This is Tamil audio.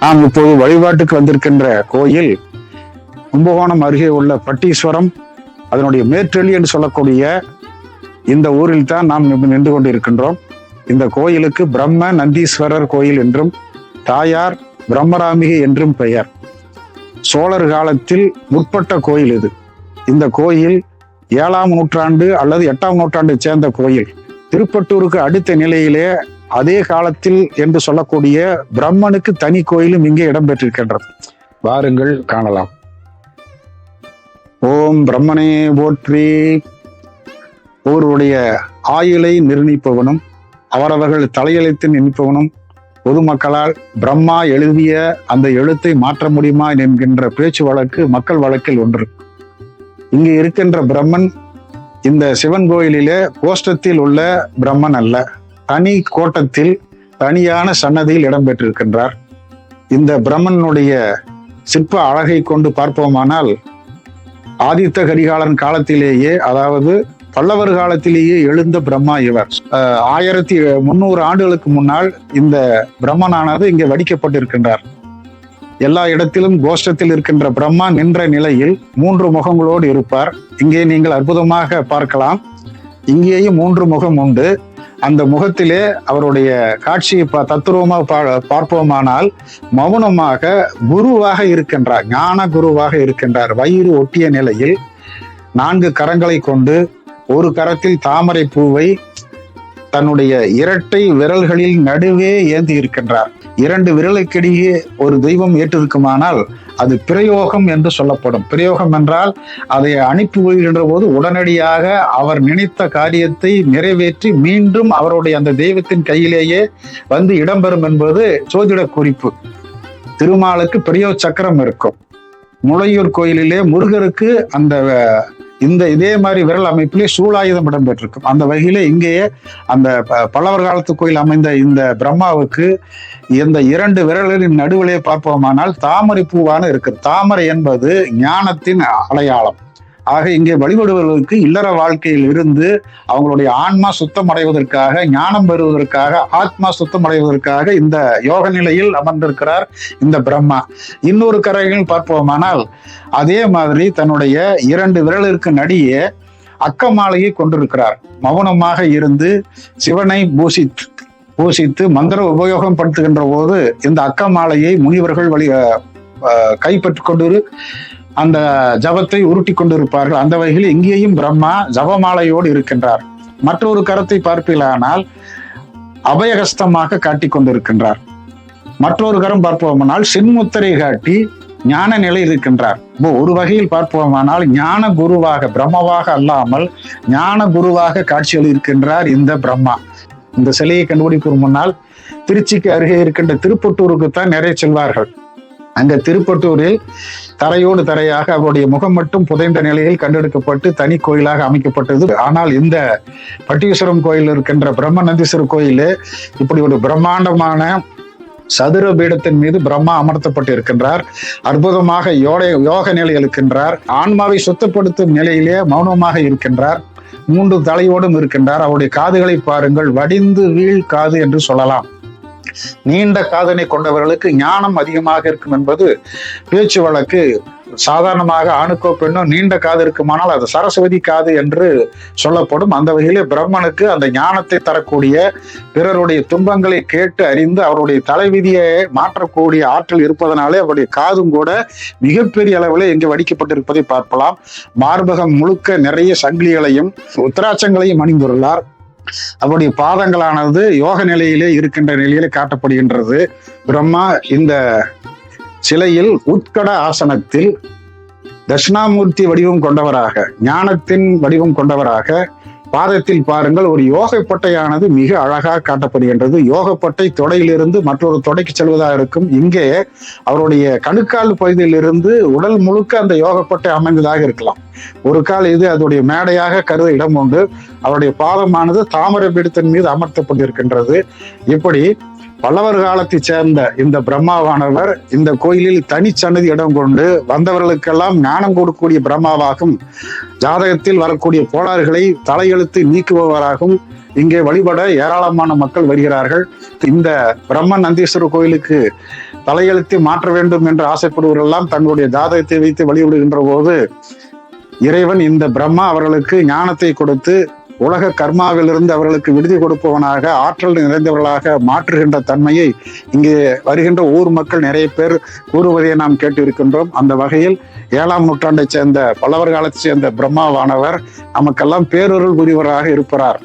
நாம் இப்போது வழிபாட்டுக்கு வந்திருக்கின்ற கோயில் கும்பகோணம் அருகே உள்ள பட்டீஸ்வரம், அதனுடைய மேற்றெளி என்று சொல்லக்கூடிய இந்த ஊரில் தான் நாம் நின்று கொண்டிருக்கின்றோம். இந்த கோயிலுக்கு பிரம்ம நந்தீஸ்வரர் கோயில் என்றும் தாயார் பிரம்மராம்பிகை என்றும் பெயர். சோழர் காலத்தில் முற்பட்ட கோயில் இது. இந்த கோயில் 7ஆம் நூற்றாண்டு அல்லது 8ஆம் நூற்றாண்டை சேர்ந்த கோயில். திருப்பட்டூருக்கு அடுத்த நிலையிலே அதே காலத்தில் என்று சொல்லக்கூடிய பிரம்மனுக்கு தனி கோயிலும் இங்கே இடம்பெற்றிருக்கின்றது. வாருங்கள் காணலாம். ஓம் பிரம்மனே போற்றி. ஒருவருடைய ஆயுளை நிர்ணயிப்பவனும் அவரவர்கள் தலையெழுத்து நினைப்பவனும் பொதுமக்களால் பிரம்மா எழுதிய அந்த எழுத்தை மாற்ற முடியுமா என்கின்ற பேச்சு வழக்கு மக்கள் வழக்கில் ஒன்று. இங்கு இருக்கின்ற பிரம்மன் இந்த சிவன் கோயிலிலே கோஷ்டத்தில் உள்ள பிரம்மன் அல்ல, தனி கோட்டத்தில் தனியான சன்னதியில் இடம்பெற்றிருக்கின்றார். இந்த பிரம்மனுடைய சிற்ப அழகை கொண்டு பார்ப்போமானால் ஆதித்த கரிகாலன் காலத்திலேயே, அதாவது பல்லவர் காலத்திலேயே எழுந்த பிரம்மா இவர். 1300 ஆண்டுகளுக்கு முன்னால் இந்த பிரம்மனானது இங்கே வடிக்கப்பட்டிருக்கின்றார். எல்லா இடத்திலும் கோஷ்டத்தில் இருக்கின்ற பிரம்மா நின்ற நிலையில் 3 முகங்களோடு இருப்பார். இங்கே நீங்கள் அற்புதமாக பார்க்கலாம். இங்கேயும் 3 முகம் உண்டு. அந்த முகத்திலே அவருடைய காட்சியை தத்துருவமாக பார்ப்போமானால் மௌனமாக குருவாக இருக்கின்றார், ஞான குருவாக இருக்கின்றார். வயிறு ஒட்டிய நிலையில் 4 கரங்களை கொண்டு ஒரு கரத்தில் தாமரை பூவை தன்னுடைய இரட்டை விரல்களில் நடுவே ஏந்தி இருக்கின்றார். 2 விரலுக்கிடையே ஒரு தெய்வம் ஏற்றிருக்குமானால் அது பிரயோகம் என்று சொல்லப்படும். பிரயோகம் என்றால் அதை அனுப்பி வைக்கின்ற போது உடனடியாக அவர் நினைத்த காரியத்தை நிறைவேற்றி மீண்டும் அவருடைய அந்த தெய்வத்தின் கையிலேயே வந்து இடம்பெறும் என்பது சோதிட குறிப்பு. திருமாலுக்கு பிரயோ சக்கரம் இருக்கும். முளையூர் கோயிலிலே முருகருக்கு அந்த இதே மாதிரி விரல் அமைப்பிலே சூலாயுதம் இடம்பெற்றிருக்கும். அந்த வகையில இங்கேயே அந்த பல்லவர் காலத்து கோயில் அமைந்த இந்த பிரம்மாவுக்கு இந்த 2 விரல்களின் நடுவிலே பார்ப்போமானால் தாமரை பூவான இருக்கு. தாமரை என்பது ஞானத்தின் அடையாளம். ஆக இங்கே வழிபடுவர்களுக்கு இல்லற வாழ்க்கையில் இருந்து அவங்களுடைய ஆன்மா சுத்தம் அடைவதற்காக, ஞானம் பெறுவதற்காக, ஆத்மா சுத்தம் அடைவதற்காக இந்த யோக நிலையில் அமர்ந்திருக்கிறார் இந்த பிரம்மா. இன்னொரு கரையில் பார்ப்போமானால் அதே மாதிரி தன்னுடைய 2 விரலிற்கு நடியே அக்கமாலையை கொண்டிருக்கிறார். மௌனமாக இருந்து சிவனை பூசித்து மந்திர உபயோகம் படுத்துகின்ற போது இந்த அக்கமாலையை முனிவர்கள் கைப்பற்றி கொண்டு அந்த ஜபத்தை உருட்டி கொண்டிருப்பார்கள். அந்த வகையில் இங்கேயும் பிரம்மா ஜபமாலையோடு இருக்கின்றார். மற்றொரு கரத்தை பார்ப்பீர்களானால் அபயகஸ்தமாக காட்டி கொண்டிருக்கின்றார். மற்றொரு கரம் பார்ப்போமானால் சென்முத்திரை காட்டி ஞான நிலை இருக்கின்றார். ஒரு வகையில் பார்ப்போமானால் ஞான குருவாக, பிரம்மவாக அல்லாமல் ஞான குருவாக காட்சிகள் இருக்கின்றார் இந்த பிரம்மா. இந்த சிலையை கண்டுபிடிப்பதற்கு முன்னால் திருச்சிக்கு அருகே இருக்கின்ற திருப்பட்டூருக்குத்தான் நிறைய செல்வார்கள். அங்க திருப்பட்டூரில் தரையோடு தரையாக அவருடைய முகம் மட்டும் புதைந்த நிலையில் கண்டெடுக்கப்பட்டு தனி கோயிலாக அமைக்கப்பட்டது. ஆனால் இந்த பட்டீஸ்வரம் கோயில் இருக்கின்ற பிரம்மநந்தீஸ்வரர் கோயிலே இப்படி ஒரு பிரம்மாண்டமான சதுர பீடத்தின் மீது பிரம்மா அமர்த்தப்பட்டு இருக்கின்றார். அற்புதமாக யோக நிலையில் இருக்கின்றார். ஆன்மாவை சுத்தப்படுத்தும் நிலையிலே மௌனமாக இருக்கின்றார். 3 தலையோடும் இருக்கின்றார். அவருடைய காதுகளை பாருங்கள், வடிந்து வீழ் காது என்று சொல்லலாம். நீண்ட காதனை கொண்டவர்களுக்கு ஞானம் அதிகமாக இருக்கும் என்பது பேச்சு வழக்கு. சாதாரணமாக ஆணுக்கோ பெண்ணோ நீண்ட காது இருக்குமானால் அது சரஸ்வதி காது என்று சொல்லப்படும். அந்த வகையிலே பிரம்மனுக்கு அந்த ஞானத்தை தரக்கூடிய, பிறருடைய துன்பங்களை கேட்டு அறிந்து அவருடைய தலைவிதியை மாற்றக்கூடிய ஆற்றல் இருப்பதனாலே அவருடைய காதும் கூட மிகப்பெரிய அளவில் இங்கு வடிக்கப்பட்டிருப்பதை பார்க்கலாம். மார்பகம் முழுக்க நிறைய சங்கிலிகளையும் உத்திராட்சங்களையும் அணிந்துள்ளார். அவருடைய பாதங்களானது யோக நிலையிலே இருக்கின்ற நிலையிலே காட்டப்படுகின்றது. பிரம்மா இந்த சிலையில் உட்கட ஆசனத்தில் தட்சிணாமூர்த்தி வடிவம் கொண்டவராக, ஞானத்தின் வடிவம் கொண்டவராக, பாதத்தில் பாருங்கள் ஒரு யோகப்பட்டையானது மிக அழகாக காட்டப்படுகின்றது. யோகப்பட்டை தொடையிலிருந்து மற்றொரு தொடைக்கு செல்வதாக இருக்கும். இங்கே அவருடைய கணுக்கால் பகுதியிலிருந்து உடல் முழுக்க அந்த யோகப்பட்டை அமைந்ததாக இருக்கலாம். ஒரு கால் இது அதோடைய மேடையாக கருத இடம் உண்டு. அவருடைய பாதமானது தாமரை பீடத்தின் மீது அமர்த்தப்பட்டிருக்கின்றது. இப்படி பல்லவர் காலத்தைச் சேர்ந்த இந்த பிரம்மாவானவர் இந்த கோயிலில் தனிச்சன்னதி இடம் கொண்டு வந்தவர்களுக்கெல்லாம் ஞானம் கொடுக்கக்கூடிய பிரம்மாவாகவும், ஜாதகத்தில் வரக்கூடிய கோளாறுகளை தலையெழுத்து நீக்குபவராகவும் இங்கே வழிபட ஏராளமான மக்கள் வருகிறார்கள். இந்த பிரம்ம நந்தீஸ்வரர் கோயிலுக்கு தலையெழுத்தை மாற்ற வேண்டும் என்று ஆசைப்படுவவர்களெல்லாம் தங்களுடைய ஜாதகத்தை வைத்து வழிபடுகின்ற போது இறைவன் இந்த பிரம்மா அவர்களுக்கு ஞானத்தை கொடுத்து உலக கர்மாவிலிருந்து அவர்களுக்கு விடுதி கொடுப்பவனாக, ஆற்றல் நிறைந்தவர்களாக மாற்றுகின்ற தன்மையை இங்கே வருகின்ற ஊர் மக்கள் நிறைய பேர் கூறுவதை நாம் கேட்டிருக்கின்றோம். அந்த வகையில் 7ஆம் நூற்றாண்டைச் சேர்ந்த பல்லவர் காலத்தைச் சேர்ந்த பிரம்மாவானவர் நமக்கெல்லாம் பேரருள் புரிவராக இருப்பார்.